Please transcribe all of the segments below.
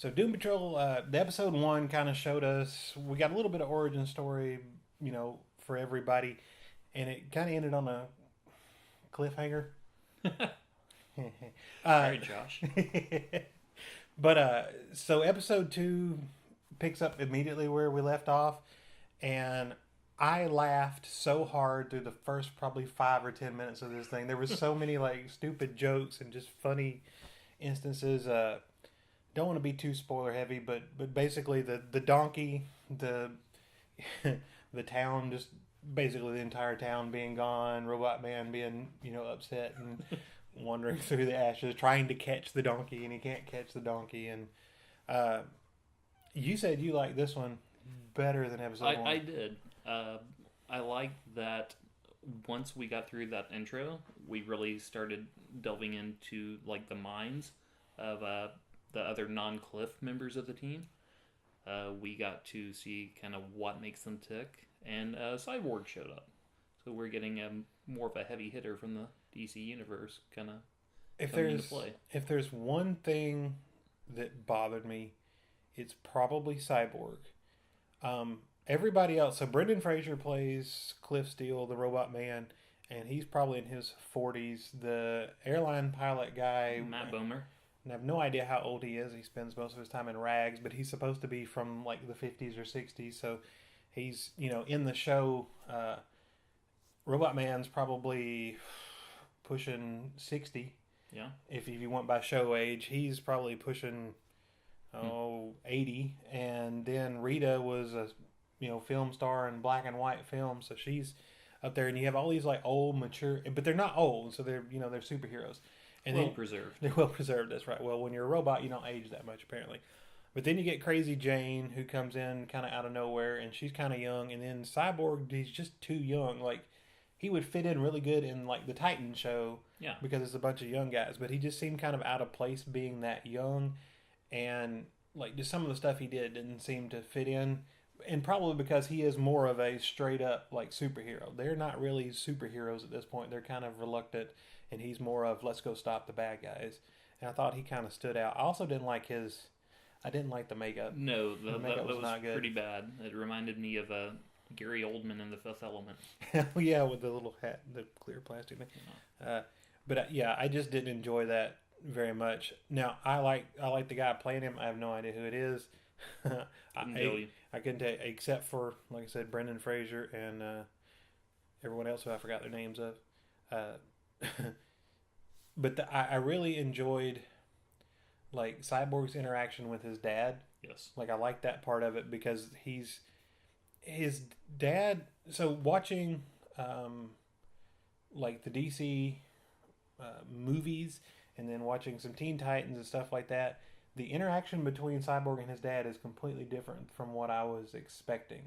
So Doom Patrol, the episode 1 kind of showed us, we got a little bit of origin story, for everybody, and it kind of ended on a cliffhanger. All right, Josh. But so episode 2 picks up immediately where we left off, and I laughed so hard through the first probably 5 or 10 minutes of this thing. There was so many like stupid jokes and just funny instances. Don't want to be too spoiler heavy, but basically the donkey, the the town, just basically the entire town being gone, Robot Man being upset and wandering through the ashes, trying to catch the donkey, and he can't catch the donkey. And uh, you said you liked this one better than episode 1. I did. I liked that once we got through that intro, we really started delving into like the minds of the other non-Cliff members of the team. We got to see kind of what makes them tick, and Cyborg showed up. So we're getting more of a heavy hitter from the DC universe kind of coming into play. If there's one thing that bothered me, it's probably Cyborg. Everybody else, so Brendan Fraser plays Cliff Steele, the Robot Man, and he's probably in his 40s. The airline pilot guy, Matt Bomer. and I have no idea how old he is. He spends most of his time in rags, but he's supposed to be from like the 50s or 60s, so he's in the show. Robot Man's probably pushing 60. Yeah. If you went by show age, he's probably pushing 80. And then Rita was a film star in black and white film, so she's up there. And you have all these like old, mature, but they're not old, so they're they're superheroes. And well preserved. They're well preserved. That's right. Well, when you're a robot, you don't age that much apparently. But then you get Crazy Jane, who comes in kind of out of nowhere, and she's kind of young. And then Cyborg, he's just too young. Like, he would fit in really good in like the Titan show, Yeah. because it's a bunch of young guys. But he just seemed kind of out of place being that young, and like just some of the stuff he did didn't seem to fit in. And probably because he is more of a straight up like superhero. They're not really superheroes at this point. They're kind of reluctant, and he's more of let's go stop the bad guys. And I thought he kind of stood out. I also didn't like I didn't like the makeup. No, The that makeup was was not good. pretty bad. It reminded me of Gary Oldman in The Fifth Element. Yeah, with the little hat, the clear plastic thing. But yeah, I just didn't enjoy that very much. Now I like the guy playing him. I have no idea who it is. Couldn't tell you. I couldn't tell you, except for like I said, Brendan Fraser and everyone else who I forgot their names of. But I really enjoyed like Cyborg's interaction with his dad. Yes. Like I like that part of it because his dad. So watching like the DC movies, and then watching some Teen Titans and stuff like that, the interaction between Cyborg and his dad is completely different from what I was expecting.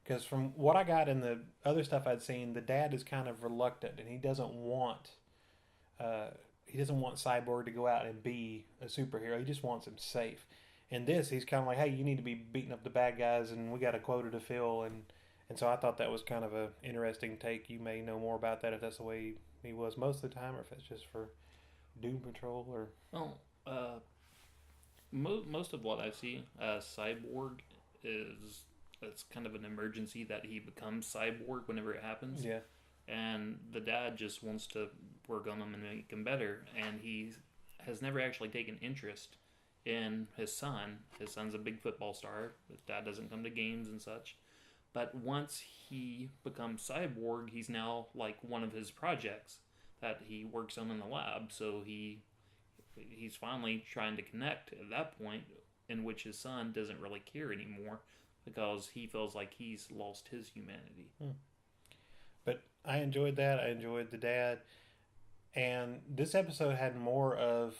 Because from what I got in the other stuff I'd seen, the dad is kind of reluctant, and he doesn't want Cyborg to go out and be a superhero. He just wants him safe. In this, he's kind of like, hey, you need to be beating up the bad guys, and we got a quota to fill. And so I thought that was kind of a interesting take. You may know more about that if that's the way he was most of the time, or if it's just for Doom Patrol or. Well, most of what I see, Cyborg is it's kind of an emergency that he becomes Cyborg whenever it happens. Yeah. And the dad just wants to work on him and make him better, and he has never actually taken interest in his son. His son's a big football star. His dad doesn't come to games and such. But once he becomes Cyborg, he's now like one of his projects that he works on in the lab. So he's finally trying to connect at that point, in which his son doesn't really care anymore because he feels like he's lost his humanity. But I enjoyed that. I enjoyed the dad. And this episode had more of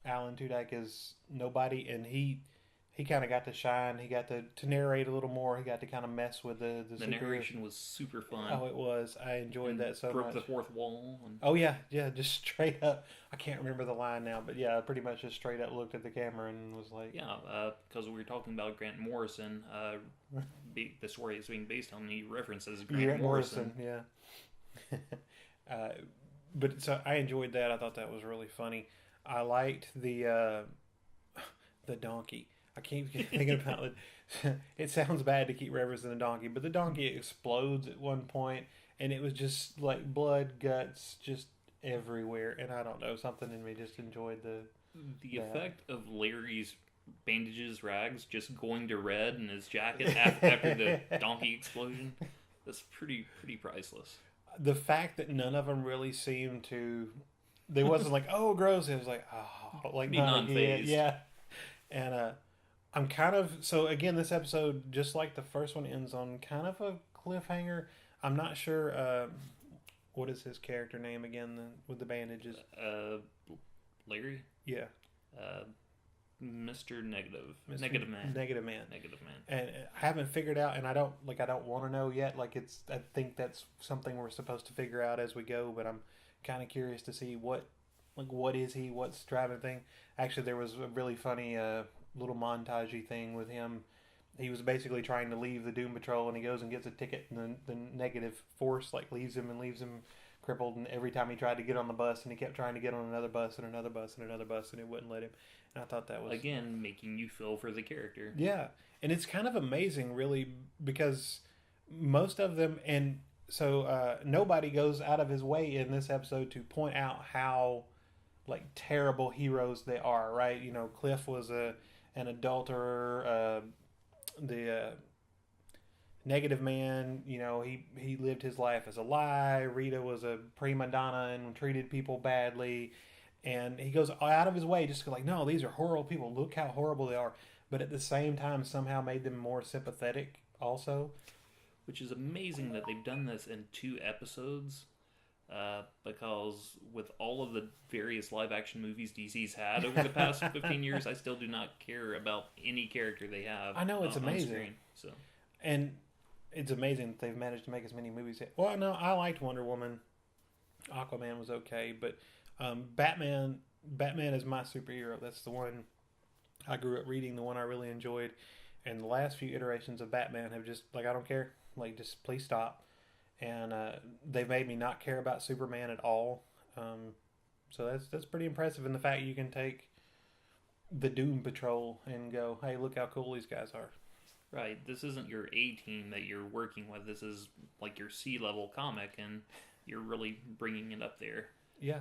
Alan Tudyk as nobody, and he kind of got to shine. He got to narrate a little more. He got to kind of mess with the narration was super fun. Oh, it was. I enjoyed that so broke much. The fourth wall. Oh yeah, just straight up. I can't remember the line now, but yeah, pretty much just straight up looked at the camera and was like, because we were talking about Grant Morrison. The story is being based on the references Grant Morrison. Yeah. But so I enjoyed that. I thought that was really funny. I liked the donkey. I keep thinking about it. It sounds bad to keep referencing the donkey, but the donkey explodes at one point, and it was just like blood, guts, just everywhere. And I don't know, something in me just enjoyed The that. effect of Larry's bandages, rags, just going to red in his jacket after the donkey explosion, that's pretty priceless. The fact that none of them really seemed to. They wasn't like, oh, gross. It was like, oh, like Pretty not again. non-phased. Yeah. And I'm kind of so again. This episode, just like the first one, ends on kind of a cliffhanger. I'm not sure. What is his character name again? With the bandages. Larry, Yeah, Mr. Negative, Mr. Negative Man, Negative Man. Negative Man. And I haven't figured out, and I don't want to know yet. Like I think that's something we're supposed to figure out as we go. But I'm kind of curious to see what is he? What's driving the thing? Actually, there was a really funny little montagey thing with him. He was basically trying to leave the Doom Patrol, and he goes and gets a ticket, and the negative force like leaves him crippled. And every time he tried to get on the bus, and he kept trying to get on another bus and another bus and another bus, and it wouldn't let him. And I thought that was Again, making you feel for the character. yeah, and it's kind of amazing, really, because most of them, and so nobody goes out of his way in this episode to point out how like terrible heroes they are, right? You know, Cliff was an adulterer. The Negative Man, you know, he lived his life as a lie. Rita was a prima donna and treated people badly. And he goes out of his way just to like, no, these are horrible people. Look how horrible they are. But at the same time, somehow made them more sympathetic also. Which is amazing that they've done this in 2 episodes. Because with all of the various live action movies DC's had over the past 15 years, I still do not care about any character they have. I know, it's amazing. Screen, so. And it's amazing that they've managed to make as many movies. Well, no, I liked Wonder Woman. Aquaman was okay, but Batman is my superhero. That's the one I grew up reading, the one I really enjoyed. And the last few iterations of Batman have just like, I don't care. Like, just please stop. And they've made me not care about Superman at all. So that's pretty impressive. And the fact you can take the Doom Patrol and go, hey, look how cool these guys are. Right, this isn't your A team that you're working with. This is like your C-level comic, and you're really bringing it up there. Yeah.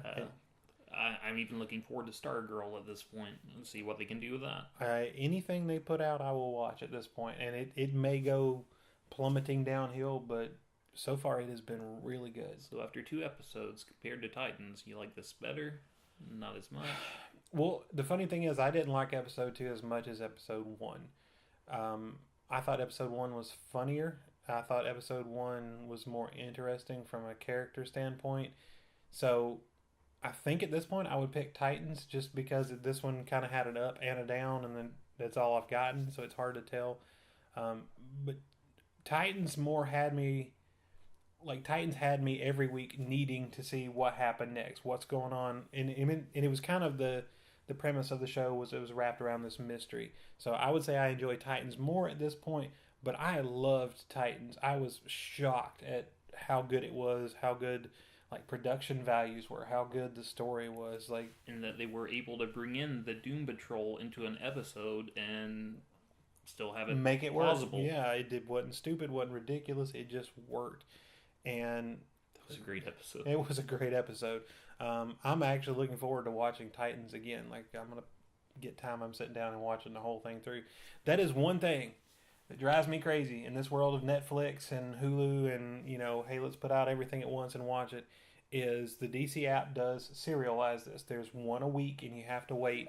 I'm even looking forward to Stargirl at this point and see what they can do with that. Anything they put out, I will watch at this point. And it may go plummeting downhill, but so far it has been really good. So after 2 episodes compared to Titans, you like this better? Not as much? Well, the funny thing is I didn't like episode 2 as much as episode 1. I thought episode 1 was funnier. I thought episode 1 was more interesting from a character standpoint. So I think at this point I would pick Titans just because this one kind of had an up and a down, and then that's all I've gotten, so it's hard to tell. But Titans more had me, like Titans had me every week needing to see what happened next, what's going on, and it was kind of the premise of the show was it was wrapped around this mystery. So I would say I enjoy Titans more at this point, but I loved Titans. I was shocked at how good it was, how good like production values were, how good the story was, like, and that they were able to bring in the Doom Patrol into an episode and still have it make it plausible. Work. Yeah, wasn't stupid, wasn't ridiculous. It just worked, and it was a great episode. It was a great episode. I'm actually looking forward to watching Titans again. Like, I'm gonna get time. I'm sitting down and watching the whole thing through. That is one thing that drives me crazy in this world of Netflix and Hulu and, you know, hey, let's put out everything at once and watch it, is the DC app does serialize this. There's one a week and you have to wait.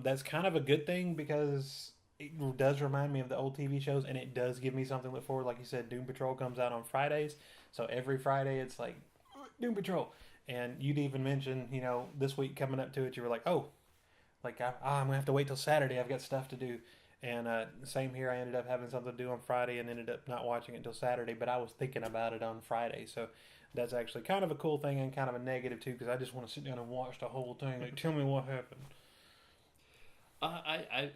That's kind of a good thing because it does remind me of the old TV shows, and it does give me something to look forward. Like you said, Doom Patrol comes out on Fridays, so every Friday it's like, Doom Patrol. And you'd even mentioned, you know, this week coming up to it, you were like, oh, like I'm going to have to wait till Saturday. I've got stuff to do. And same here, I ended up having something to do on Friday and ended up not watching it until Saturday, but I was thinking about it on Friday. So that's actually kind of a cool thing and kind of a negative too, because I just want to sit down and watch the whole thing. Like, tell me what happened. I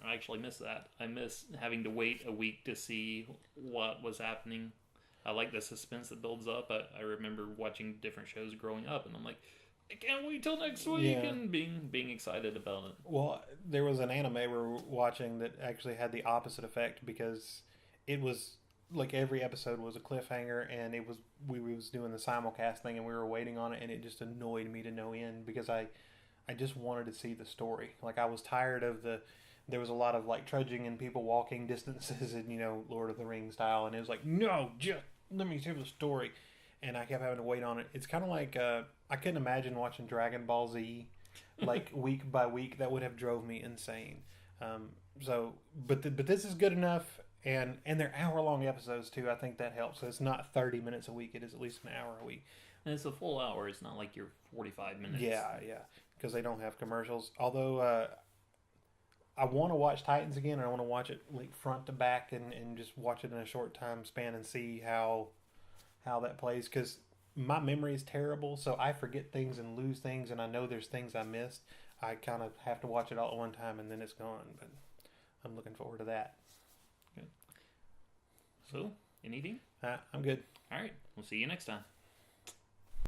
actually miss that. I miss having to wait a week to see what was happening. I like the suspense that builds up. I remember watching different shows growing up, and I'm like, I can't wait till next week, Yeah. and being excited about it. Well, there was an anime we were watching that actually had the opposite effect because it was like every episode was a cliffhanger, and it was we was doing the simulcast thing, and we were waiting on it, and it just annoyed me to no end because I just wanted to see the story. Like I was tired of the there was a lot of like trudging and people walking distances and Lord of the Rings style, and it was like no, just let me see the story, and I kept having to wait on it. It's kind of like I couldn't imagine watching Dragon Ball Z like week by week. That would have drove me insane. So, but this is good enough, and they're hour long episodes too. I think that helps. So it's not 30 minutes a week. It is at least an hour a week. And it's a full hour. It's not like you're 45 minutes. Yeah, yeah, because they don't have commercials. Although I want to watch Titans again, and I want to watch it like front to back and just watch it in a short time span and see how that plays because my memory is terrible, so I forget things and lose things, and I know there's things I missed. I kind of have to watch it all at one time, and then it's gone. But I'm looking forward to that. So, anything? I'm good. All right. We'll see you next time.